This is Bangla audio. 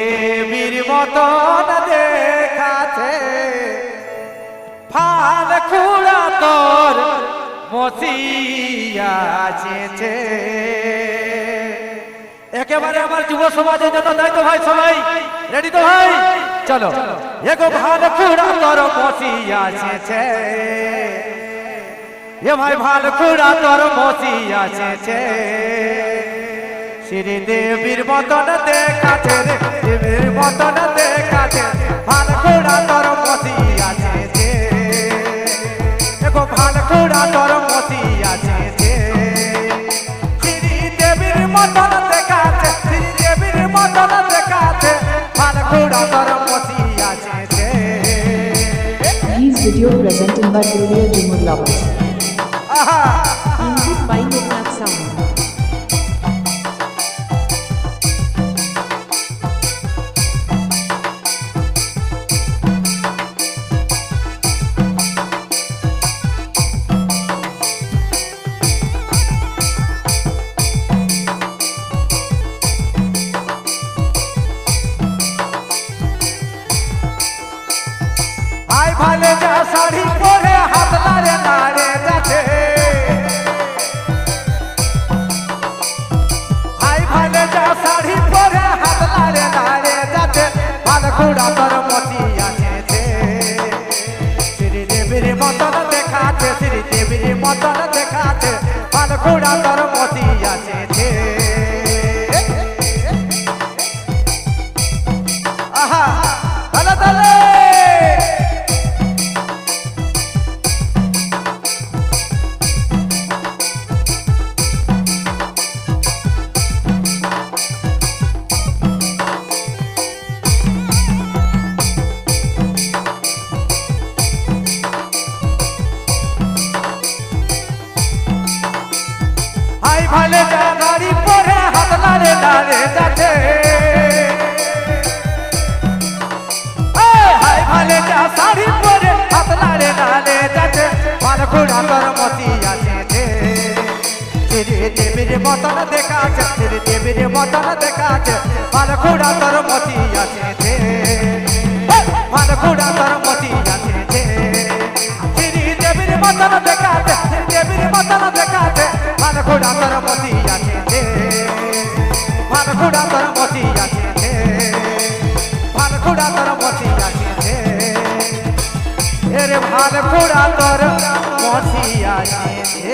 দেবীর মতন দেখাছে ফাল খুড়া তোর মসিয়াছে। একেবারে আমার যুব সমাজের জন্য দায়িত্ব ভাই, সবাই রেডি তো ভাই? চলো। এগো ভাল খুড়া তোর মসিয়াছে, এ ভাই ভাল খুড়া তোর মসিয়াছে। শ্রী দেবীর মতন দেখাছে রে, দেবীর মতন দেখাছে ভাল খুড়া তোর মসিয়াছে। এগো ভাল খুড়া তোর মসিয়াছে। শ্রী দেবীর মতন দেখাছে, শ্রী দেবীর মতন দেখাছে ভাল খুড়া তোর মসিয়াছে। This video presented by Gurudev Jumur Lovers. Music by Loknath Sound. I ভালে যা শাড়ি পরে হাত নাড়ে নাড়ে যাচ্ছে, আই ভালে যা শাড়ি পরে হাত নাড়ে নাড়ে যাচ্ছে ভাল খুড়া তোর মসিয়াছে। শ্রী দেবীর মতন দেখাছে, শ্রী দেবীর মতন দেখাছে ভাল খুড়া তোর মসিয়াছে। আহা ভালো তালে আই ভালে যা গাড়ি পরে হাত নাড়ে নাড়ে যাচ্ছে, আই ভালে যা শাড়ি পরে হাত নাড়ে নাড়ে যাচ্ছে ভাল খুড়া তোর মসিয়াছে। শ্রী দেবীর মতন দেখাছে, শ্রী দেবীর মতন দেখাছে ভাল খুড়া তোর মসিয়াছে। ভাল খুড়া তোর মসিয়াছে। শ্রী দেবীর মতন দেখাছে, শ্রী দেবীর মতন দেখাছে ভাল খুড়া তোর মসিয়াছে। ভাল খুড়া তোর মসিয়াছে, ভাল খুড়া তোর মসিয়াছে। এরে ভাল খুড়া তোর মসিয়াছে।